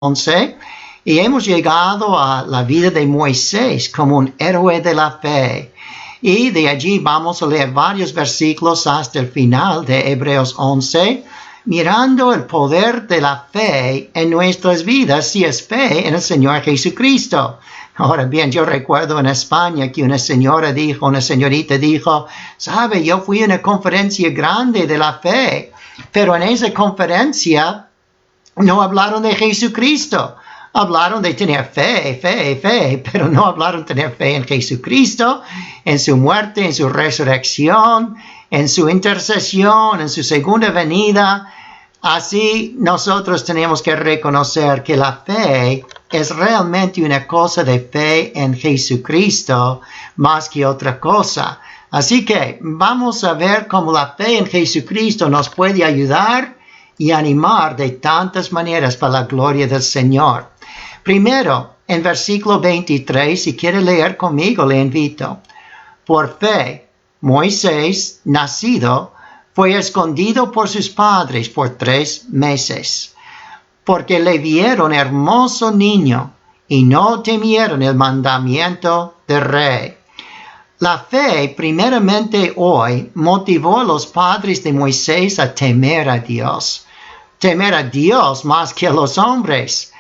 11 y hemos llegado a la vida de Moisés como un héroe de la fe. Y de allí vamos a leer varios versículos hasta el final de Hebreos 11, mirando el poder de la fe en nuestras vidas, si es fe en el Señor Jesucristo. Ahora bien, yo recuerdo en España que una señorita dijo, sabe, yo fui a una conferencia grande de la fe, pero en esa conferencia no hablaron de Jesucristo. Hablaron de tener fe, pero no hablaron de tener fe en Jesucristo, en su muerte, en su resurrección, en su intercesión, en su segunda venida. Así nosotros tenemos que reconocer que la fe es realmente una cosa de fe en Jesucristo más que otra cosa. Así que vamos a ver cómo la fe en Jesucristo nos puede ayudar y animar de tantas maneras para la gloria del Señor. Primero, en versículo 23, si quiere leer conmigo, le invito. Por fe, Moisés, nacido, fue escondido por sus padres por 3 meses, porque le vieron hermoso niño y no temieron el mandamiento del rey. La fe, primeramente hoy, motivó a los padres de Moisés a temer a Dios más que a los hombres.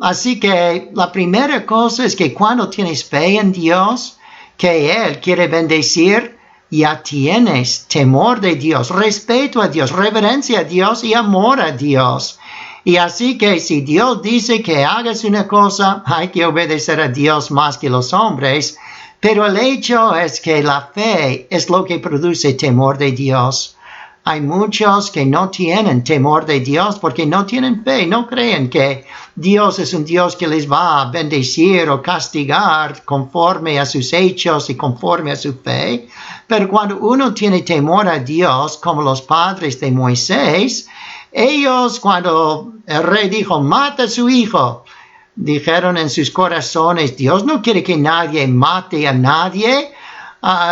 Así que la primera cosa es que cuando tienes fe en Dios, que Él quiere bendecir, ya tienes temor de Dios, respeto a Dios, reverencia a Dios y amor a Dios. Y así que si Dios dice que hagas una cosa, hay que obedecer a Dios más que los hombres. Pero el hecho es que la fe es lo que produce temor de Dios. Hay muchos que no tienen temor de Dios porque no tienen fe, no creen que Dios es un Dios que les va a bendecir o castigar conforme a sus hechos y conforme a su fe. Pero cuando uno tiene temor a Dios, como los padres de Moisés, ellos cuando el rey dijo, mata a su hijo, dijeron en sus corazones, Dios no quiere que nadie mate a nadie,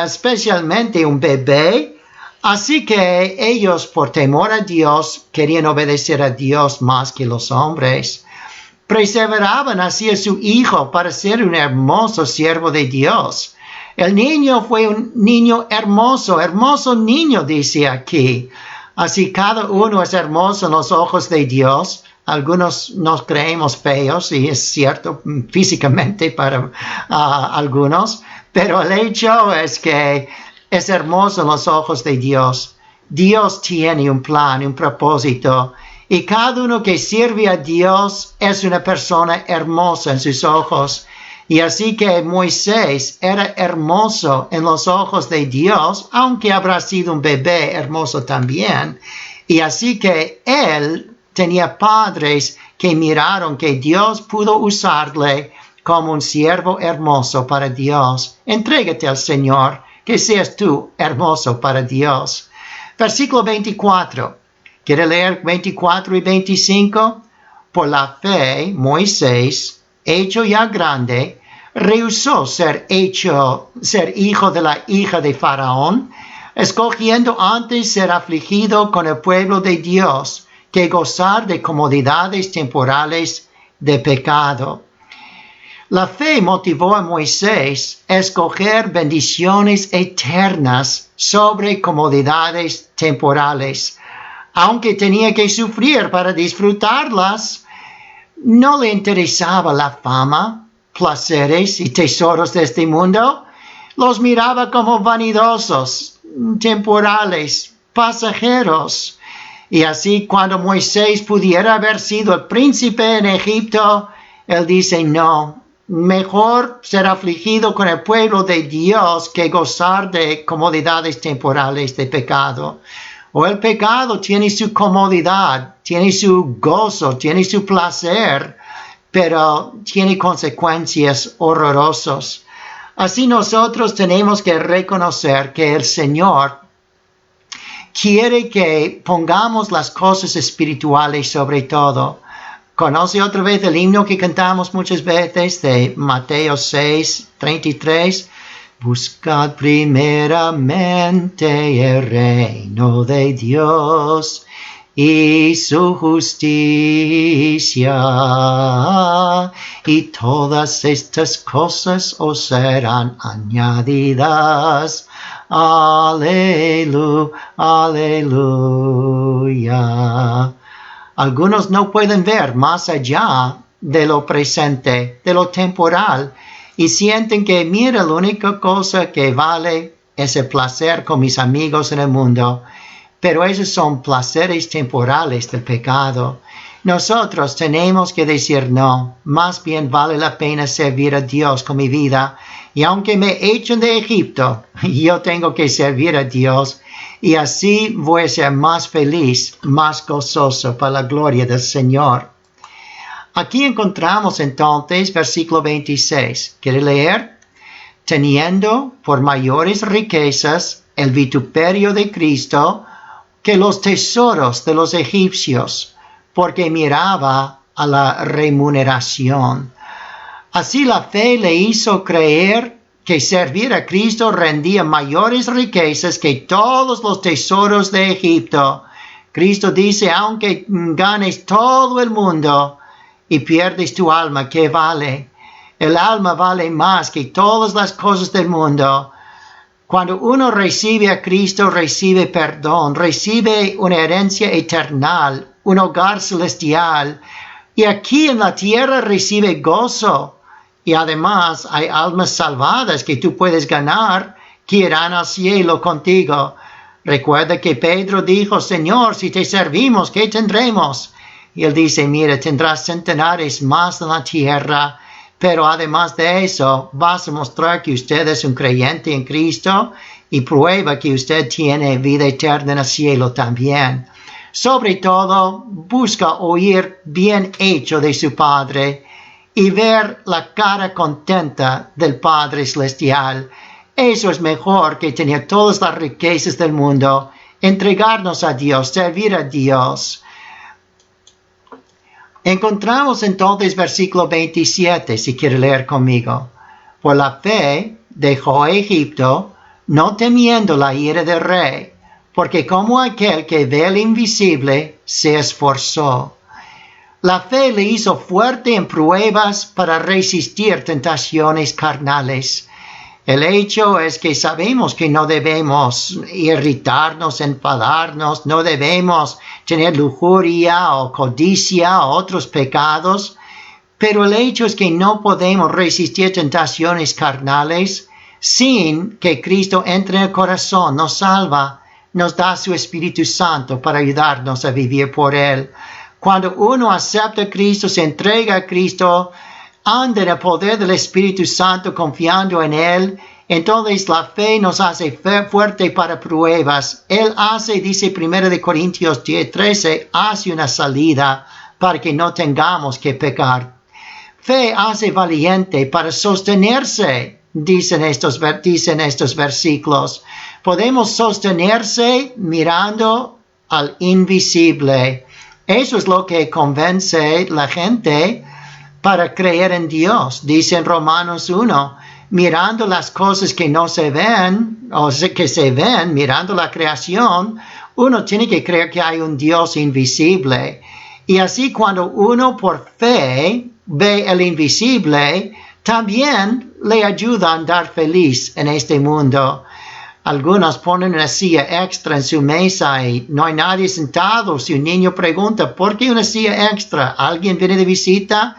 especialmente un bebé. Así que ellos, por temor a Dios, querían obedecer a Dios más que los hombres. Perseveraban hacia su hijo para ser un hermoso siervo de Dios. El niño fue un niño hermoso niño, dice aquí. Así cada uno es hermoso en los ojos de Dios. Algunos nos creemos feos, y es cierto físicamente para algunos, pero el hecho es que es hermoso en los ojos de Dios. Dios tiene un plan, un propósito. Y cada uno que sirve a Dios es una persona hermosa en sus ojos. Y así que Moisés era hermoso en los ojos de Dios, aunque habrá sido un bebé hermoso también. Y así que él tenía padres que miraron que Dios pudo usarle como un siervo hermoso para Dios. Entrégate al Señor. Que seas tú hermoso para Dios. Versículo 24. ¿Quiere leer 24 y 25? Por la fe, Moisés, hecho ya grande, rehusó ser hijo de la hija de Faraón, escogiendo antes ser afligido con el pueblo de Dios, que gozar de comodidades temporales de pecado. La fe motivó a Moisés a escoger bendiciones eternas sobre comodidades temporales. Aunque tenía que sufrir para disfrutarlas, no le interesaba la fama, placeres y tesoros de este mundo. Los miraba como vanidosos, temporales, pasajeros. Y así cuando Moisés pudiera haber sido el príncipe en Egipto, él dice no. Mejor ser afligido con el pueblo de Dios que gozar de comodidades temporales de pecado. O el pecado tiene su comodidad, tiene su gozo, tiene su placer, pero tiene consecuencias horrorosas. Así nosotros tenemos que reconocer que el Señor quiere que pongamos las cosas espirituales sobre todo. ¿Conoce otra vez el himno que cantamos muchas veces de Mateo 6:33? Buscad primeramente el reino de Dios y su justicia, y todas estas cosas os serán añadidas. Aleluya, aleluya. Algunos no pueden ver más allá de lo presente, de lo temporal, y sienten que, mira, la única cosa que vale es el placer con mis amigos en el mundo. Pero esos son placeres temporales del pecado. Nosotros tenemos que decir no, más bien vale la pena servir a Dios con mi vida. Y aunque me echen de Egipto, yo tengo que servir a Dios. Y así voy a ser más feliz, más gozoso para la gloria del Señor. Aquí encontramos entonces versículo 26. ¿Quiere leer? Teniendo por mayores riquezas el vituperio de Cristo que los tesoros de los egipcios, porque miraba a la remuneración. Así la fe le hizo creer que servir a Cristo rendía mayores riquezas que todos los tesoros de Egipto. Cristo dice, aunque ganes todo el mundo y pierdes tu alma, ¿qué vale? El alma vale más que todas las cosas del mundo. Cuando uno recibe a Cristo, recibe perdón, recibe una herencia eterna, un hogar celestial. Y aquí en la tierra recibe gozo. Y además hay almas salvadas que tú puedes ganar, que irán al cielo contigo. Recuerda que Pedro dijo, Señor, si te servimos, ¿qué tendremos? Y él dice, mira, tendrás centenares más en la tierra. Pero además de eso, vas a mostrar que usted es un creyente en Cristo y prueba que usted tiene vida eterna en el cielo también. Sobre todo, busca oír bien hecho de su Padre y ver la cara contenta del Padre Celestial. Eso es mejor que tener todas las riquezas del mundo, entregarnos a Dios, servir a Dios. Encontramos entonces versículo 27, si quiere leer conmigo. Por la fe dejó Egipto, no temiendo la ira del rey, porque como aquel que ve el invisible, se esforzó. La fe le hizo fuerte en pruebas para resistir tentaciones carnales. El hecho es que sabemos que no debemos irritarnos, enfadarnos, no debemos tener lujuria o codicia o otros pecados, pero el hecho es que no podemos resistir tentaciones carnales sin que Cristo entre en el corazón, nos salva, nos da su Espíritu Santo para ayudarnos a vivir por Él. Cuando uno acepta a Cristo, se entrega a Cristo, anda en el poder del Espíritu Santo confiando en Él, entonces la fe nos hace fuerte para pruebas. Él hace, dice 1 Corintios 10:13, hace una salida para que no tengamos que pecar. Fe hace valiente para sostenerse, dicen estos versículos. Podemos sostenerse mirando al invisible. Eso es lo que convence la gente para creer en Dios. Dice en Romanos 1, mirando las cosas que no se ven, o que se ven, mirando la creación, uno tiene que creer que hay un Dios invisible. Y así cuando uno por fe ve el invisible, también le ayuda a andar feliz en este mundo. Algunos ponen una silla extra en su mesa y no hay nadie sentado. Si un niño pregunta, ¿por qué una silla extra? ¿Alguien viene de visita?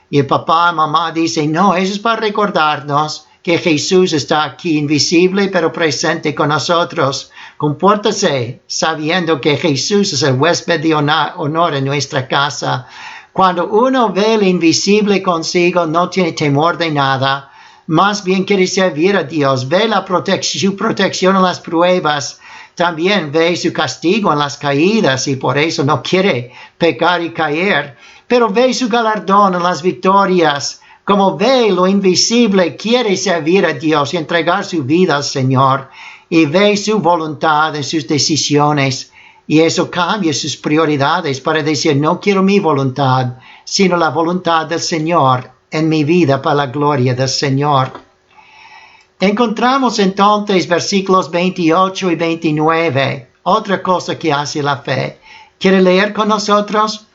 Y el papá y mamá dicen, no, eso es para recordarnos que Jesús está aquí invisible pero presente con nosotros. Compórtese sabiendo que Jesús es el huésped de honor en nuestra casa. Cuando uno ve el invisible consigo, no tiene temor de nada. Más bien quiere servir a Dios. Ve su protección en las pruebas. También ve su castigo en las caídas y por eso no quiere pecar y caer. Pero ve su galardón en las victorias. Como ve lo invisible, quiere servir a Dios y entregar su vida al Señor. Y ve su voluntad en sus decisiones. Y eso cambia sus prioridades para decir, no quiero mi voluntad, sino la voluntad del Señor en mi vida para la gloria del Señor. Encontramos entonces versículos 28 y 29. Otra cosa que hace la fe. ¿Quiere leer con nosotros?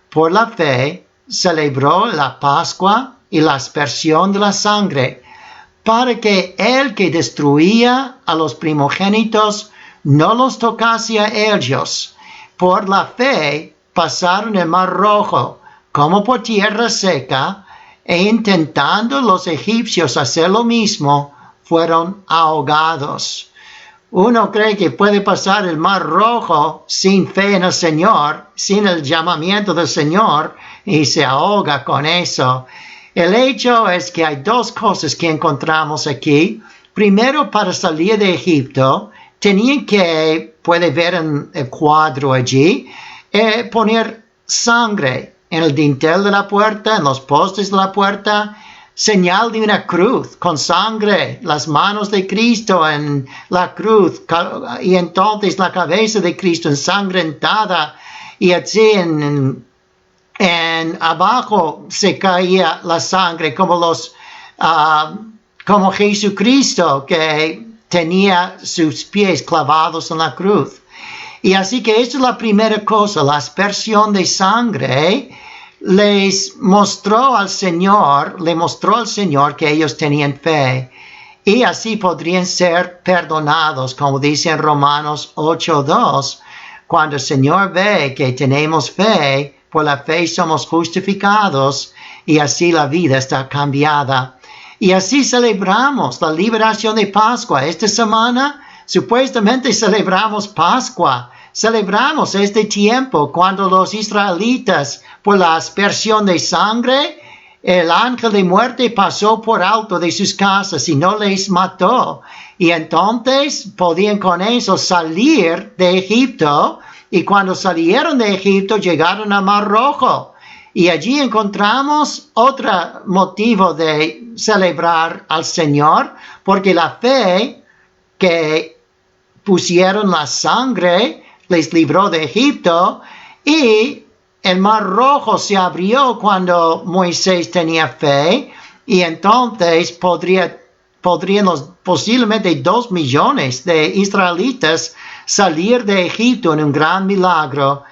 Por la fe celebró la Pascua y la aspersión de la sangre, para que el que destruía a los primogénitos no los tocase a ellos. Por la fe pasaron el mar rojo como por tierra seca, e intentando los egipcios hacer lo mismo, fueron ahogados. Uno cree que puede pasar el mar rojo sin fe en el Señor, sin el llamamiento del Señor, y se ahoga con eso. El hecho es que hay dos cosas que encontramos aquí. Primero, para salir de Egipto, tenían que, puede ver en el cuadro allí, poner sangre en el dintel de la puerta, en los postes de la puerta, señal de una cruz con sangre, las manos de Cristo en la cruz, y entonces la cabeza de Cristo ensangrentada, y así en abajo se caía la sangre como Jesucristo que tenía sus pies clavados en la cruz. Y así que esta es la primera cosa, la aspersión de sangre le mostró al Señor que ellos tenían fe, y así podrían ser perdonados, como dice en Romanos 8:2, cuando el Señor ve que tenemos fe, por la fe somos justificados, y así la vida está cambiada. Y así celebramos la liberación de Pascua. Esta semana supuestamente celebramos Pascua. Celebramos este tiempo cuando los israelitas, por la aspersión de sangre, el ángel de muerte pasó por alto de sus casas y no les mató. Y entonces podían con eso salir de Egipto. Y cuando salieron de Egipto llegaron a Mar Rojo. Y allí encontramos otro motivo de celebrar al Señor, porque la fe que pusieron la sangre les libró de Egipto, y el Mar Rojo se abrió cuando Moisés tenía fe, y entonces podrían posiblemente 2 millones de israelitas salir de Egipto en un gran milagro.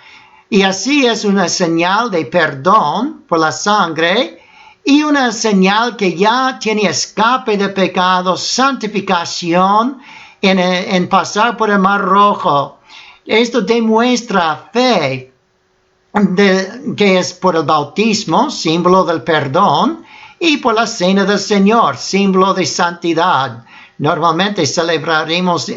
Y así es una señal de perdón por la sangre, y una señal que ya tiene escape de pecado, santificación en pasar por el Mar Rojo. Esto demuestra fe, que es por el bautismo, símbolo del perdón, y por la cena del Señor, símbolo de santidad. Normalmente celebraríamos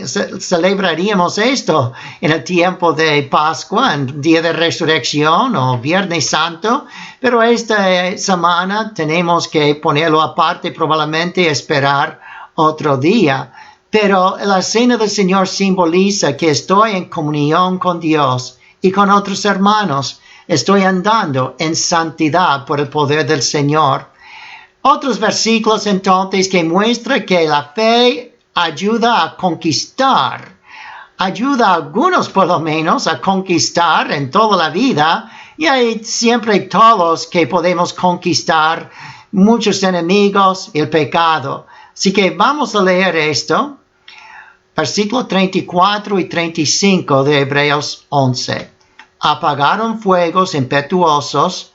esto en el tiempo de Pascua, en Día de Resurrección o Viernes Santo, pero esta semana tenemos que ponerlo aparte, probablemente esperar otro día. Pero la cena del Señor simboliza que estoy en comunión con Dios y con otros hermanos. Estoy andando en santidad por el poder del Señor. Otros versículos entonces que muestran que la fe ayuda a conquistar. Ayuda a algunos por lo menos a conquistar en toda la vida. Y hay siempre todos que podemos conquistar muchos enemigos y el pecado. Así que vamos a leer esto. Versículos 34 y 35 de Hebreos 11. Apagaron fuegos impetuosos,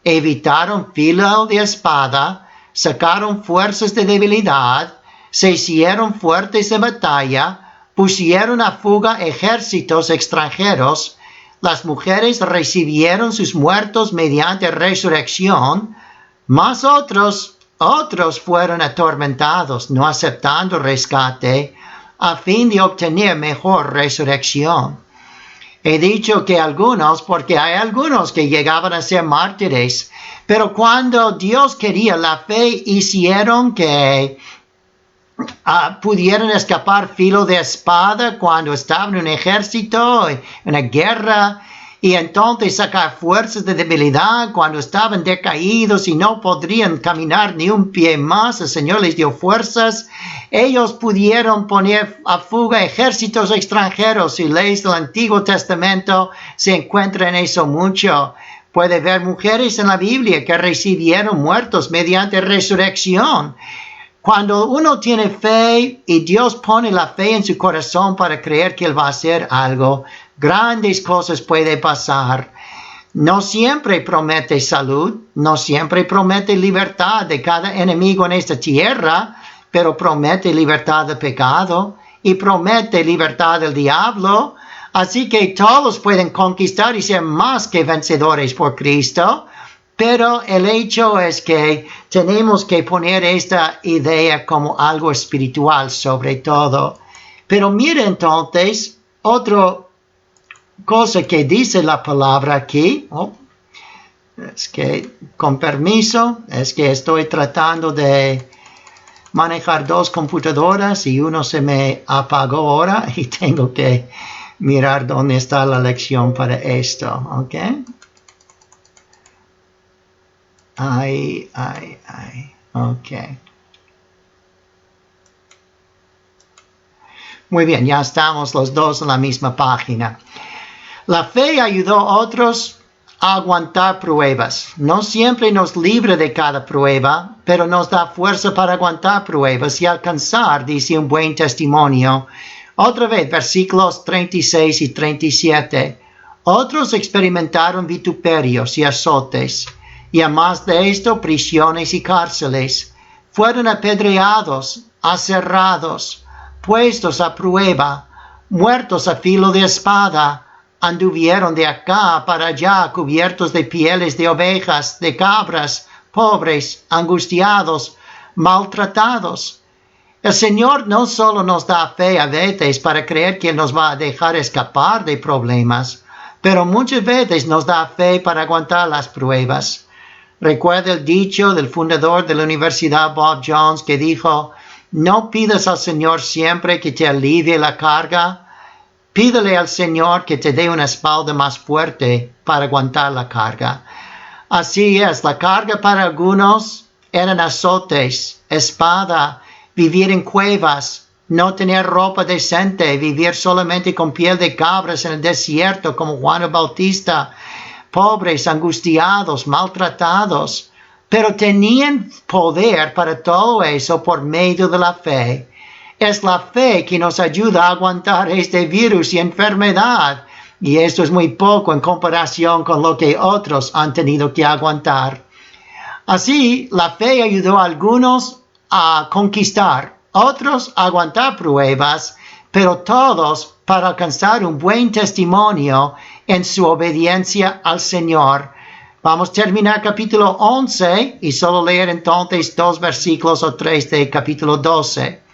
evitaron filo de espada, sacaron fuerzas de debilidad, se hicieron fuertes de batalla, pusieron a fuga ejércitos extranjeros. Las mujeres recibieron sus muertos mediante resurrección, mas otros fueron atormentados, no aceptando rescate, a fin de obtener mejor resurrección. He dicho que algunos, porque hay algunos que llegaban a ser mártires, pero cuando Dios quería la fe, hicieron que pudieran escapar filo de espada cuando estaban en un ejército, en una guerra, y entonces sacar fuerzas de debilidad cuando estaban decaídos y no podrían caminar ni un pie más. El Señor les dio fuerzas. Ellos pudieron poner a fuga ejércitos extranjeros. Si lees el Antiguo Testamento, se encuentra en eso mucho. Puede ver mujeres en la Biblia que recibieron muertos mediante resurrección. Cuando uno tiene fe y Dios pone la fe en su corazón para creer que Él va a hacer algo, Grandes cosas pueden pasar. No siempre promete salud, no siempre promete libertad de cada enemigo en esta tierra, pero promete libertad del pecado y promete libertad del diablo. Así que todos pueden conquistar y ser más que vencedores por Cristo. Pero el hecho es que tenemos que poner esta idea como algo espiritual sobre todo. Pero mire entonces, otra cosa que dice la palabra aquí. Es que, con permiso, es que estoy tratando de manejar dos computadoras y uno se me apagó ahora y tengo que mirar dónde está la lección para esto. ¿Ok? Ok. Muy bien, ya estamos los dos en la misma página. La fe ayudó a otros a aguantar pruebas. No siempre nos libre de cada prueba, pero nos da fuerza para aguantar pruebas y alcanzar, dice, un buen testimonio. Otra vez, versículos 36 y 37. Otros experimentaron vituperios y azotes, y además de esto, prisiones y cárceles. Fueron apedreados, aserrados, puestos a prueba, muertos a filo de espada. Anduvieron de acá para allá cubiertos de pieles de ovejas, de cabras, pobres, angustiados, maltratados. El Señor no solo nos da fe a veces para creer que Él nos va a dejar escapar de problemas, pero muchas veces nos da fe para aguantar las pruebas. Recuerda el dicho del fundador de la Universidad Bob Jones que dijo: no pidas al Señor siempre que te alivie la carga. Pídele al Señor que te dé una espalda más fuerte para aguantar la carga. Así es, la carga para algunos eran azotes, espada, vivir en cuevas, no tener ropa decente, vivir solamente con piel de cabras en el desierto como Juan el Bautista, pobres, angustiados, maltratados, pero tenían poder para todo eso por medio de la fe. Es la fe que nos ayuda a aguantar este virus y enfermedad. Y esto es muy poco en comparación con lo que otros han tenido que aguantar. Así, la fe ayudó a algunos a conquistar, otros a aguantar pruebas, pero todos para alcanzar un buen testimonio en su obediencia al Señor. Vamos a terminar capítulo 11 y solo leer entonces 2 versículos o 3 de capítulo 12.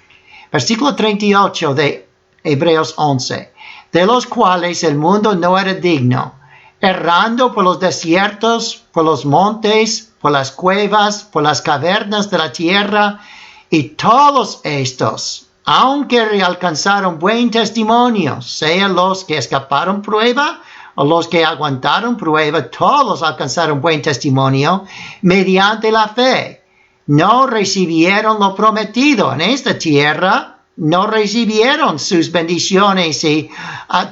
Versículo 38 de Hebreos 11. De los cuales el mundo no era digno, errando por los desiertos, por los montes, por las cuevas, por las cavernas de la tierra, y todos estos, aunque alcanzaron buen testimonio, sean los que escaparon prueba o los que aguantaron prueba, todos alcanzaron buen testimonio mediante la fe. No recibieron lo prometido en esta tierra, no recibieron sus bendiciones y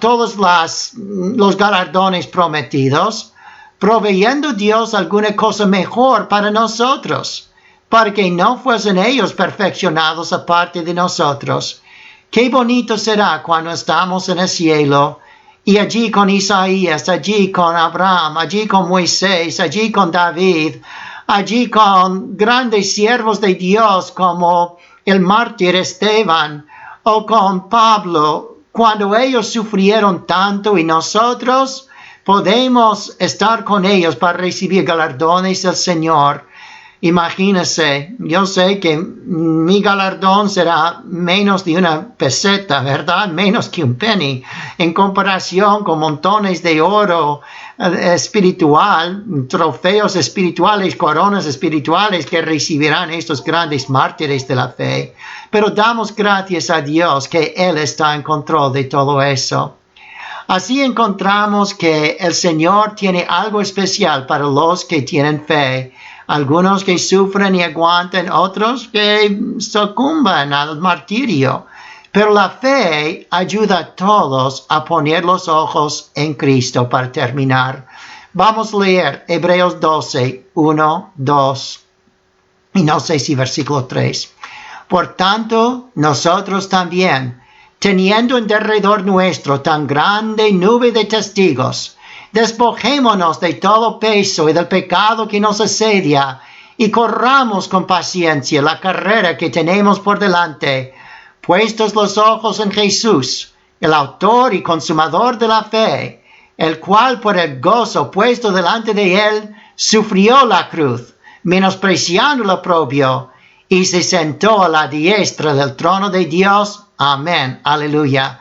todos los galardones prometidos, proveyendo Dios alguna cosa mejor para nosotros, para que no fuesen ellos perfeccionados aparte de nosotros. Qué bonito será cuando estamos en el cielo y allí con Isaías, allí con Abraham, allí con Moisés, allí con David, allí con grandes siervos de Dios como el mártir Esteban o con Pablo, cuando ellos sufrieron tanto y nosotros podemos estar con ellos para recibir galardones del Señor. Imagínense, yo sé que mi galardón será menos de una peseta, ¿verdad? Menos que un penny, en comparación con montones de oro espiritual, trofeos espirituales, coronas espirituales que recibirán estos grandes mártires de la fe. Pero damos gracias a Dios que Él está en control de todo eso. Así encontramos que el Señor tiene algo especial para los que tienen fe. Algunos que sufren y aguantan, otros que sucumban al martirio. Pero la fe ayuda a todos a poner los ojos en Cristo. Para terminar, vamos a leer Hebreos 12, 1, 2 y no sé si versículo 3. Por tanto, nosotros también, Teniendo en derredor nuestro tan grande nube de testigos, despojémonos de todo peso y del pecado que nos asedia, y corramos con paciencia la carrera que tenemos por delante, puestos los ojos en Jesús, el autor y consumador de la fe, el cual por el gozo puesto delante de él, sufrió la cruz, menospreciando lo propio, y se sentó a la diestra del trono de Dios. Amén. Aleluya.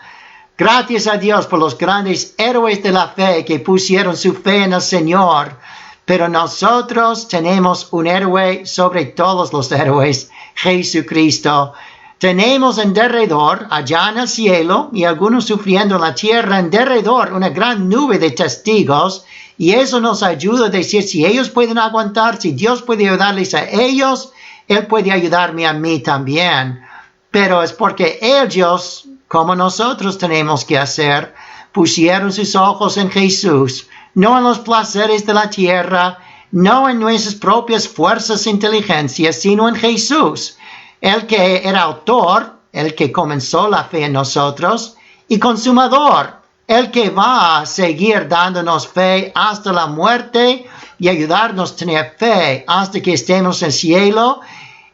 Gracias a Dios por los grandes héroes de la fe que pusieron su fe en el Señor. Pero nosotros tenemos un héroe sobre todos los héroes, Jesucristo. Tenemos en derredor, allá en el cielo, y algunos sufriendo en la tierra, en derredor una gran nube de testigos. Y eso nos ayuda a decir, si ellos pueden aguantar, si Dios puede ayudarles a ellos, Él puede ayudarme a mí también. Pero es porque ellos, como nosotros tenemos que hacer, pusieron sus ojos en Jesús, no en los placeres de la tierra, no en nuestras propias fuerzas e inteligencias, sino en Jesús, el que era autor, el que comenzó la fe en nosotros, y consumador, el que va a seguir dándonos fe hasta la muerte y ayudarnos a tener fe hasta que estemos en el cielo.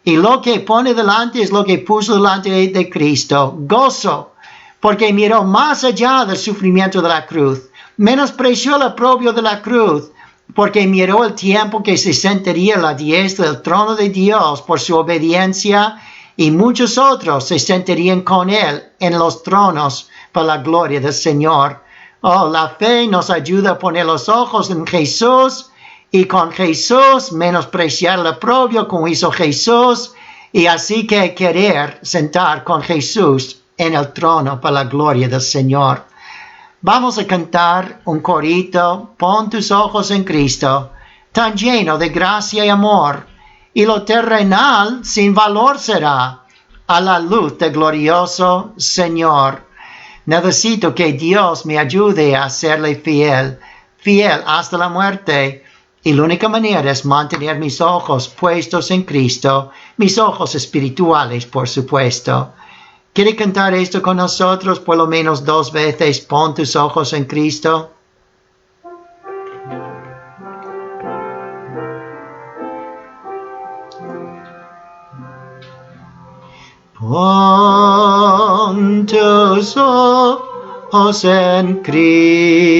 Y lo que pone delante es lo que puso delante de Cristo, gozo, porque miró más allá del sufrimiento de la cruz, menospreció el oprobio de la cruz, porque miró el tiempo que se sentaría a la diestra del trono de Dios por su obediencia, y muchos otros se sentarían con él en los tronos para la gloria del Señor. Oh, la fe nos ayuda a poner los ojos en Jesús, y con Jesús menospreciar el oprobio como hizo Jesús, y así que querer sentar con Jesús en el trono para la gloria del Señor. Vamos a cantar un corito, pon tus ojos en Cristo, tan lleno de gracia y amor, y lo terrenal sin valor será a la luz del glorioso Señor. Necesito que Dios me ayude a serle fiel, fiel hasta la muerte. Y la única manera es mantener mis ojos puestos en Cristo, mis ojos espirituales, por supuesto. ¿Quiere cantar esto con nosotros por lo menos 2 veces? Pon tus ojos en Cristo. Pon tus ojos en Cristo,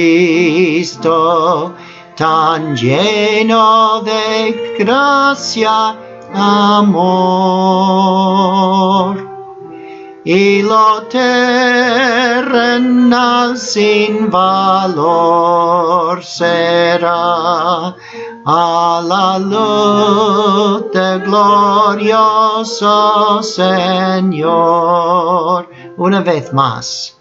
tan lleno de gracia, amor, y lo terrenal sin valor será a la luz del glorioso Señor. Una vez más.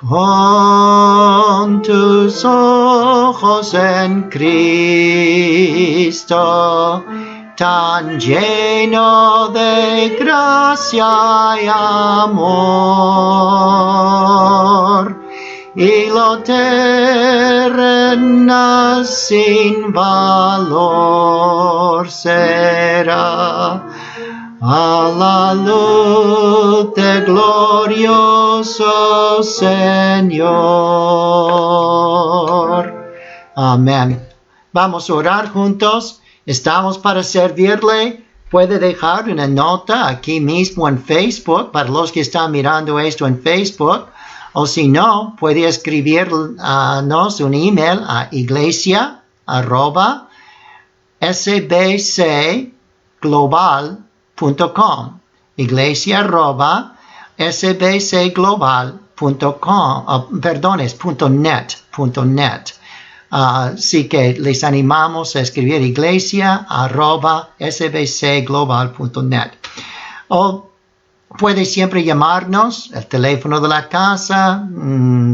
Pon tus ojos en Cristo, tan lleno de gracia y amor, y lo terrenal sin valor será a la luz del glorioso Señor. Amén. Vamos a orar juntos. Estamos para servirle. Puede dejar una nota aquí mismo en Facebook para los que están mirando esto en Facebook. O si no, puede escribirnos un email a iglesia@sbcglobal.com. iglesia@sbcglobal.com. Es .net. Así que les animamos a escribir iglesia@sbcglobal.net. O puede siempre llamarnos, el teléfono de la casa,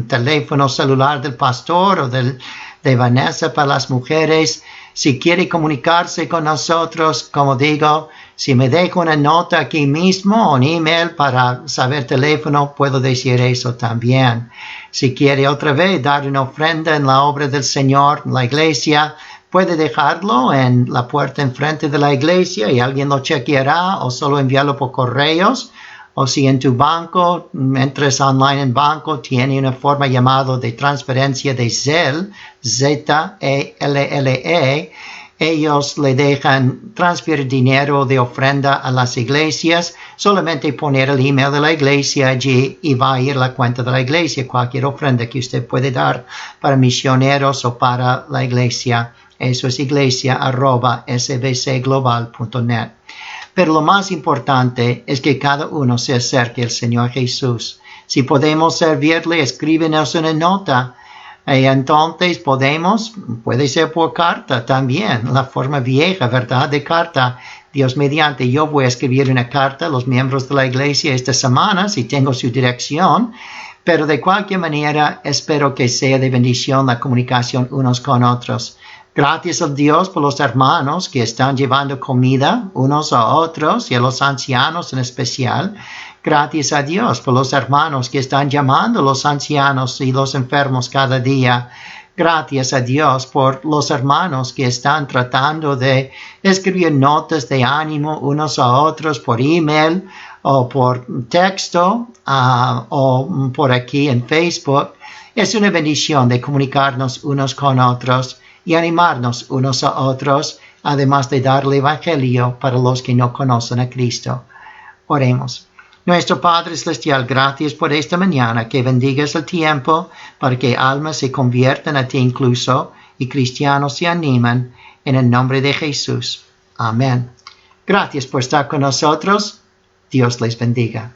teléfono celular del pastor o de Vanessa para las mujeres. Si quiere comunicarse con nosotros, como digo, si me deja una nota aquí mismo, un email para saber teléfono, puedo decir eso también. Si quiere otra vez dar una ofrenda en la obra del Señor, en la iglesia, puede dejarlo en la puerta enfrente de la iglesia y alguien lo chequeará, o solo enviarlo por correos, O si en tu banco, entres online en banco, tiene una forma llamada de transferencia de Zelle, Z-E-L-L-E, ellos le dejan transferir dinero de ofrenda a las iglesias, solamente poner el email de la iglesia allí y va a ir a la cuenta de la iglesia, cualquier ofrenda que usted puede dar para misioneros o para la iglesia. Eso es iglesia@sbcglobal.net. Pero lo más importante es que cada uno se acerque al Señor Jesús. Si podemos servirle, escríbenos una nota. Y entonces puede ser por carta también, la forma vieja, ¿verdad? De carta. Dios mediante, yo voy a escribir una carta a los miembros de la iglesia esta semana, si tengo su dirección. Pero de cualquier manera, espero que sea de bendición la comunicación unos con otros. Gracias a Dios por los hermanos que están llevando comida unos a otros y a los ancianos en especial. Gracias a Dios por los hermanos que están llamando a los ancianos y los enfermos cada día. Gracias a Dios por los hermanos que están tratando de escribir notas de ánimo unos a otros por email o por texto o por aquí en Facebook. Es una bendición de comunicarnos unos con otros y animarnos unos a otros, además de dar el Evangelio para los que no conocen a Cristo. Oremos. Nuestro Padre Celestial, gracias por esta mañana, que bendigas el tiempo para que almas se conviertan a ti incluso y cristianos se animan en el nombre de Jesús. Amén. Gracias por estar con nosotros. Dios les bendiga.